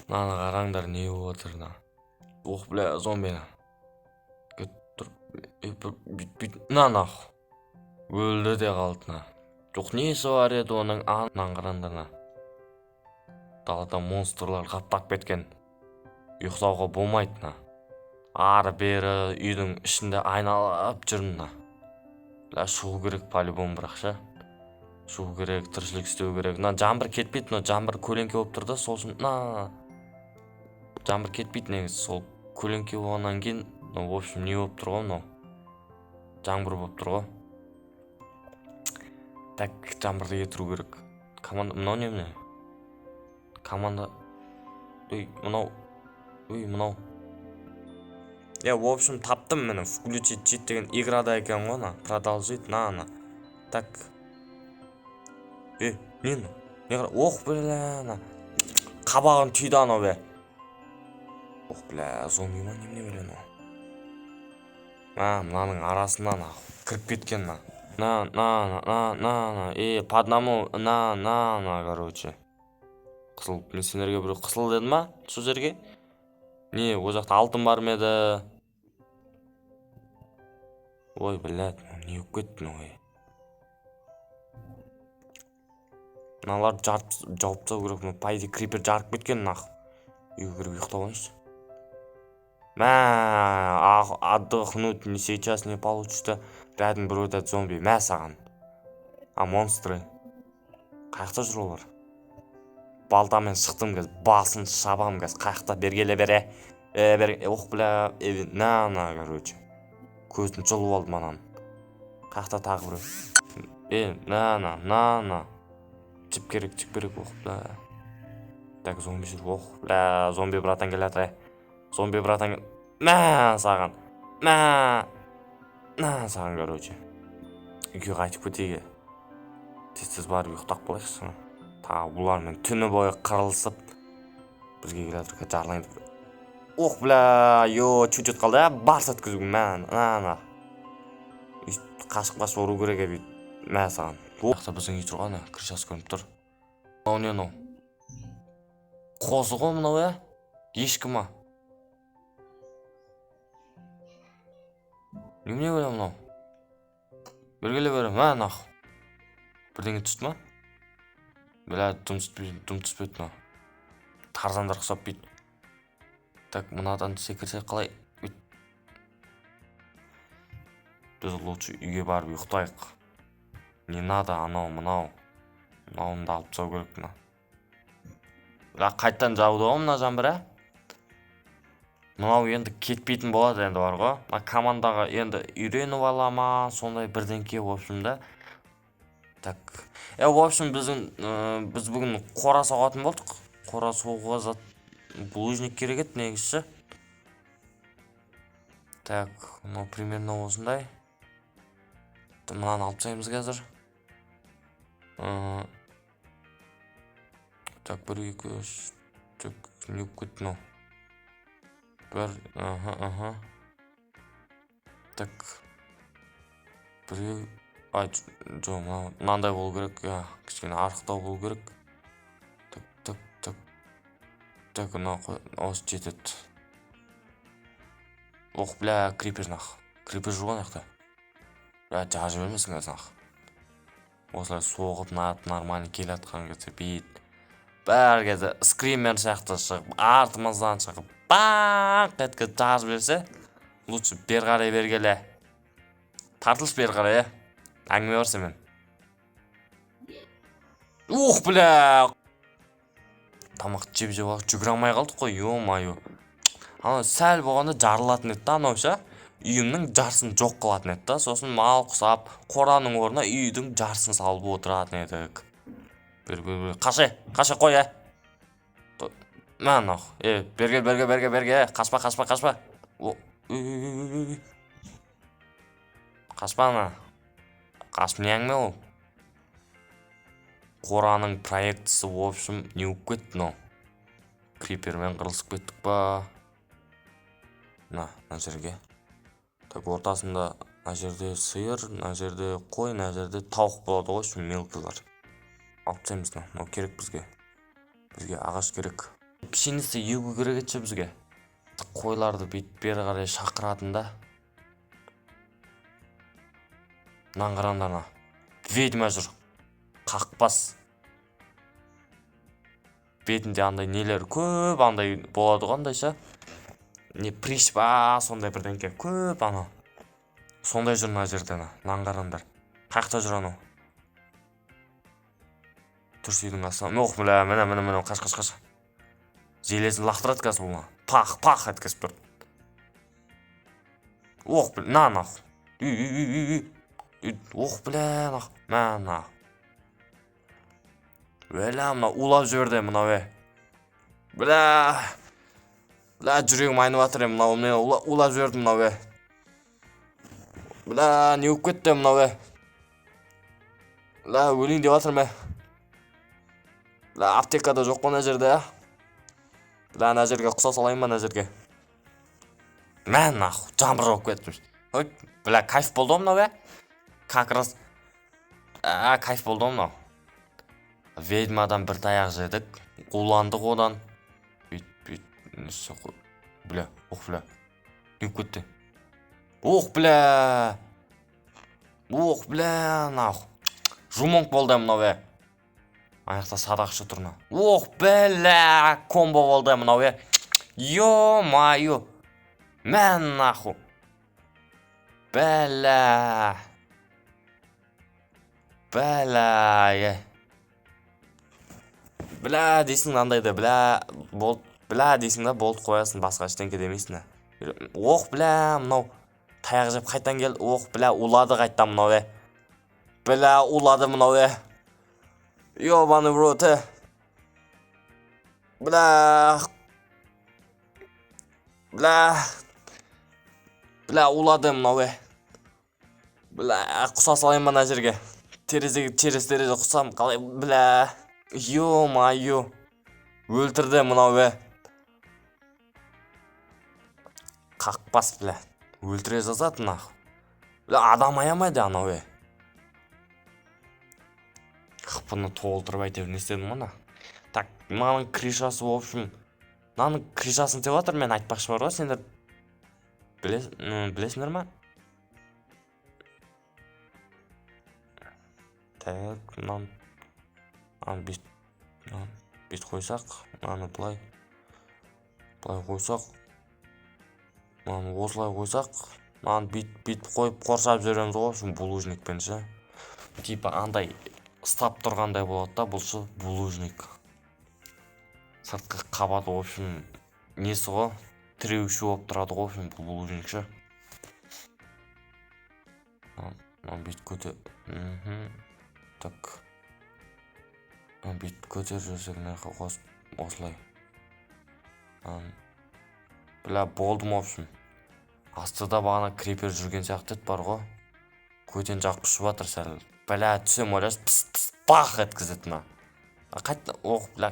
Мынаны қараңдар, не болып отыр мына. Ох, бля, зомбина. Тұр. Бүйт. Нахуй. Өлді де қалды мына. Жоқ, несі бар еді оның? Анан қараңдар мына. Далада монстрлар қаптап кеткен. Ұйықтауға болмайды мына. Ары бері үйдің ішінде айналып жүр мына. Бля, шығу керек по-любому бірақ ше. Шығу керек, тіршілік істеу керек. Мына жаңбыр кетпейді, мына жаңбыр көлеңке болып тұр да, сол үшін жаңбыр кетпейді негізі, сол көлеңке болғаннан кейін, в общем, не болып тұр ғой мынау. Жаңбыр болып тұр ғой. Так, жаңбырды кетіру керек. Команда, мынау не міне? Команда. Мынау. Я, в общем, таптым мені. Включить чит деген играда екен ғой, на. Продолжить, на. Так. Не қара? Ох, бля, на. Қабағын түйді анау бе. Ох, бля, зомби ма немене бля, на. Мынаның арасынан кіріп кеткен на. По одному, короче. Қысыл, мен сендерге бір қысыл дедім ма? Сол жерге? Не, о жақта алтын бар ма еді? Ой, блядь, не өп кеттің, ой. Мыналарды жауып тастау керек, по идее крипер жарып кеткен, нах. Үйге кіріп ұйықтап алайыншы. Отдохнуть не сейчас не получится. Рядом бір өтеді зомби. Саған. Монстры. Қаяқта жүр олар? Балтамен шықтым кез, басын шабам кез, қаяқта бергеле бере. Ох, бля, короче. Көзін жылып алды манан. Қаяқта тағы бір. Чіп керек, ох, бля. Так, зомби жүр, ох, бля, зомби братан келатыр. Зомби братан, саған. Саған, короче. Үйге қайтып кетеге. Тез барып ұйықтап қалайықшы. Тағы бұлармен түні бойы қырылысып бізге келатыр, жарлайды. Ох, бля, чуть қалды, барс өткізуге, қашып ұру керек ебейді. Саған. Жақта біздің үй тұрған, крышасы көрініп тұр. Мынау не мынау? Қозы ғой мынау, ешкі ма? Немене бөлем мынау? Бергеле берем, наху. Бірдеңе түсті ма? Бля, дым түспейді ма? Тарзандар құсап бейді. Так, мынадан секірсе қалай? Біз лучше үйге барып ұйықтайық. Не надо, анау, мынау. Мынауында алып тастау керек мына. Қайттан жауды ғой мына жаңбыр, Мынау енді кетпейтін болады енді бар ғой. Командаға енді үйреніп алама, сондай бірдеңке в общем да. Так. В общем біз бүгін қора соғатын болдық. Қора соғуға булыжник керек еді негізі. Так, мынау примерно осындай. Мынаны алып тастаймыз қазір. Так, 1, 2, 3. Так, не өп кетті мынау. Так. Біреу. Жоқ, мынандай болу керек. Кішкене арықтау болу керек. Так, осы жетеді. Ох, бля, крипер нах. Крипер жүрген яқта. Бля, жазып бермесін қазір нах. Осылай соғып, нормально келатқан кезде бейт. Бәр кезде скример сияқты шығып, артымыздан шығып, бақ етке жазып берсе, лучше бер қарай бергеле. Тартылыс бер қарай, әңгіме барса мен. Ух, бля! Тамақ жеп жүгіре алмай қалдық қой, ё-майо. Сәл болғанда жарылатын еді, анау ша. Үйімнің жарсын жоқ қылатын еді, сосын мал құсап, қораның орнына үйдің жарсын салып отыратын едік. Қашы қой, Нах, берге, қашпа. Қашпа ана. Қашып не әңгіме ол? Қораның проектісі, в общем, не өп кетті, но. Крипермен қырылысып кеттік па? На жерге. Так, ортасында на жерде сиыр, на жерде қой, на жерде тауық болады ғой, мелкілер. Алып тастаймыз, мынау керек бізге. Бізге ағаш керек. пшеница егу керек етші бізге. Қойларды бүйтіп бері қарай шақыратын да. Мынаны қараңдар ана. Ведьма жүр. Қақпас. Бетінде андай нелер көп андай болады қандайша. Не пришпа сондай бірдеңке көп ана. Сондай жүр мына жерде ана. Мынаны қараңдар. Қақта жүр анау. Түрсейдің астына. Оқ бля, міне қаш. Желесін лақтырады қазір бұны. Пах еткізіп тұр. Оқ бля, на нахуй. Оқ бля, нахуй. Мына. Бля, мына улап жіберді мынау. Бля, жүрегім айнып жатыр мынау. Мен улап жібердім мынау. Бля, не болып кетті мынау. Бля, өлейін деп жатыр ме? Бля, аптекада жоқ қой мына жерде. Бля, мына жерге құса салайын ба мына жерге? Мә нахуй, жамбыр болып кеттім. Бля, кайф болды мынау. Как раз кайф болды мынау. Ведьмадан бір таяқ жедік. Қуландық одан. Бүйт. Бля, бля. Не кетті. Бля, нахуй. Жумонг болды мынау. Аяқта садақшы тұрна. Бля, комбо болды мынау. Ё-майо. Мән нахуй. Бля, дейсің андайды, бля дейсің да, болды қоясың, басқа ештеңке демейсің. Бля, мынау таяқ жеп қайтан келді. Бля, улады қайттан мынау. Бля, улады мынау. Ёбаный в рот. Бля, улады мынау. Бля, құса салайын мына жерге. Терез терезе құсам қалай. Бля, ё-майо. Өлтірді мынау. Қақпас, бля. Өлтіре жазады нахуй. Бля, адам аямайды анау. Қыпыны толтырып айтып не істедім ғана. Так, мынаның кришасы, в общем. Мынаның кришасын деп жатыр, мен айтпақшы бар ғой, сендер білесіңдер ма? Так, мынаны бит қойсақ, мынаны былай қойсақ, мынаны осылай қойсақ, мынаны бит қойып қоршап жүреміз ғой, үшін булыжникпен ше. Типа андай стап тұрғандай болады да, бұл ше булыжник. Сыртқы қабаты, в общем, несі ғой, тіреуші болып тұрады ғой, в общем, булыжник ше. Мынаны бит көте. Так. Бит көтер жүрсек нақы қосып, осылай. Бля, болдым, в общем. Астыда бағана крипер жүрген сияқты бар ғой. Көтен жақ ұшып жатыр сәл. Бля, түсем ойлас, пах еткізеді ма. Қайтты, бля.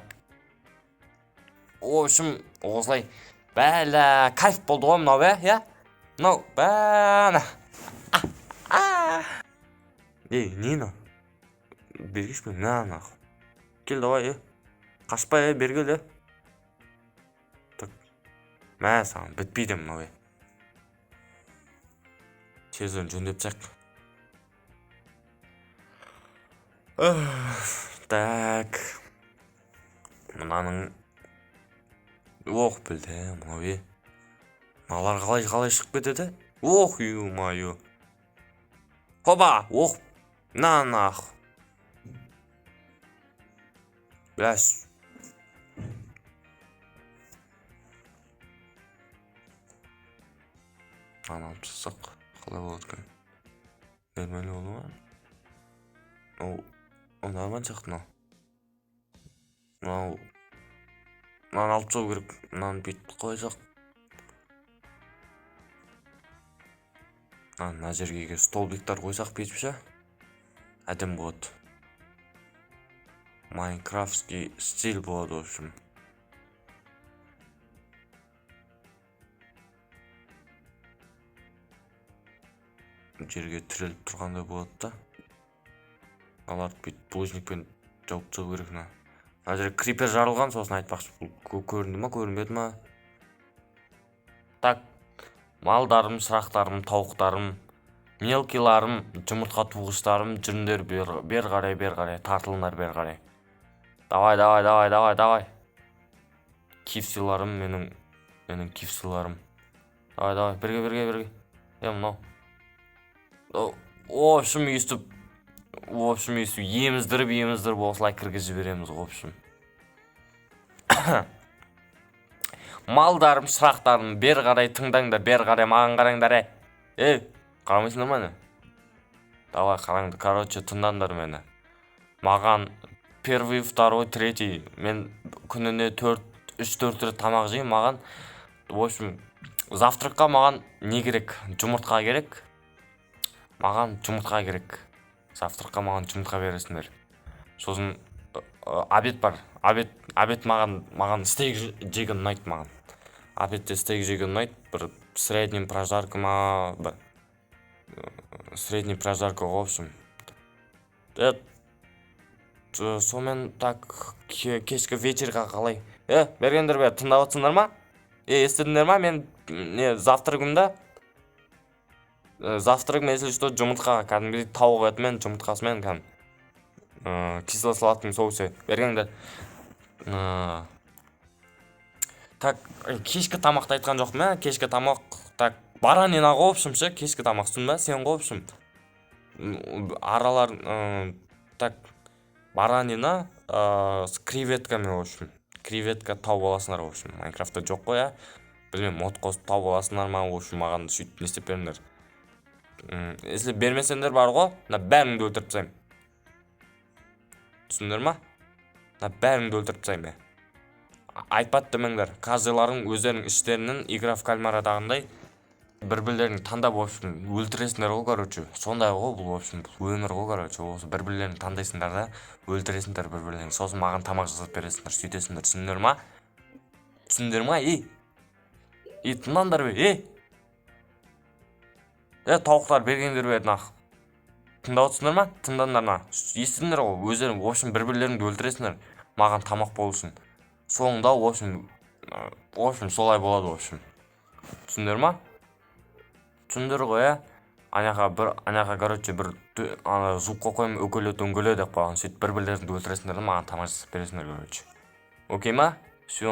В общем, осылай. Бля, кайф болды ғой мынау, я? Мынау, бәна. Не мынау? Бергеш пе? Нахуй. Кел, давай, қашпай, бергел, Так. Мә, саған бітпейді мынау. Тезін жөндеп чақ. Так. Мынаның. Білді, мынау. Мыналар қалай шығып кетеді? Ю-майо. Хоба, нахуй. Бляш. Алып шықсақ, қалай болады екен? Нормально болды ма? Нормально шақты мынау. Мынаны алып шығу керек. Мынаны бүйтіп қойсақ. Мына жерге столбиктар қойсақ бүйтіп ше. Әдем болады. Майнкрафтский стиль болады, в общем. Жерге тіреліп тұрғандай болады да. Аларды бүйтіп булыжникпен жауып тастау керек. Ана жерге крипер жарылған, сосын айтпақшы, бұл көрінді ма, көрінбеді ма? Так, малдарым, шырақтарым, тауықтарым, мелкиларым, жұмыртқа туғыштарым, жүріңдер бер қарай, тартылыңдар бер қарай. Давай. Кифсиларым, менің кифсиларым. Давай, бірге. Мынау. В общем, еміздіріп осылай кіргізіп жібереміз, в общем. Малдарым, шырақтарым, бер қарай тыңдаңдар, бер қарай маған қараңдар, қарамайсыңдар ма не? Давай, қараңдар, короче, тыңдаңдар мені. Маған первый, второй, третий, мен күніне 3-4 рет тамақ жеймін, маған, в общем, завтракқа маған не керек? Жұмыртқа керек. Завтракқа маған жұмыртқа бересіңдер. Сосын обед бар. Обед маған стейк жеген ұнайды маған. Обедте стейк жеген ұнайды. Бір средний прожарка ма, средний прожарка, в общем. Сонымен так кешкі вечерға қалай? Бергендер бе, тыңдап отырсыңдар ма? Естідіңдер ма? Мен завтрагымда если что, жұмыртқа, кәдімгідей тауық етімен, жұмыртқасымен кисло-сладкий соусы бергендер. Так, кешкі тамақты айтқан жоқпын, кешкі тамақ, так, баранина ғой, в общем, кешкі тамақ түсін бе, сен ғой, в общем. Аралар, так, баранина с креветками, в общем. Креветка тауып аласыңдар, в общем. Майнкрафтта жоқ қой, білмем, мод қосып тауып аласыңдар ма, в общем, маған сөйтіп не істеп беріңдер. Если бермесеңдер бар ғой, бәріңді өлтіріп тастаймын. Түсіндіңдер ма? Бәріңді өлтіріп тастаймын. Айтпады демеңдер, қазыларың өздерінің іштерінің игра в кальмарадағындай бір-бірлерін таңдап, в общем, өлтіресіңдер ғой, короче. Сондай ғой, бұл, в общем, өмір ғой, короче. Осы бір-бірлерін таңдайсыңдар да, өлтіресіңдер бір-бірлерін. Сосын маған тамақ жасап бересіңдер, сөйтесіңдер. Түсіндіңдер ма? Тыңдаңдар бе, тауықтар бергендер бе, тыңдап отырсыңдар ма? Тыңдаңдар. Естідіңдер ғой, өздерің, в общем, бір-бірлеріңді өлтіресіңдер, маған тамақ болсын. Соңында, в общем, солай болады, в общем. Түсіндіңдер ма? Түсіндір ғой, аняға, короче, бір звукқа қойым, өкөле деп қойған, сөйтіп бір-бірлеріңді өлтіресіңдер, маған тамақ жасап бересіңдер, короче. Окей ма? Все,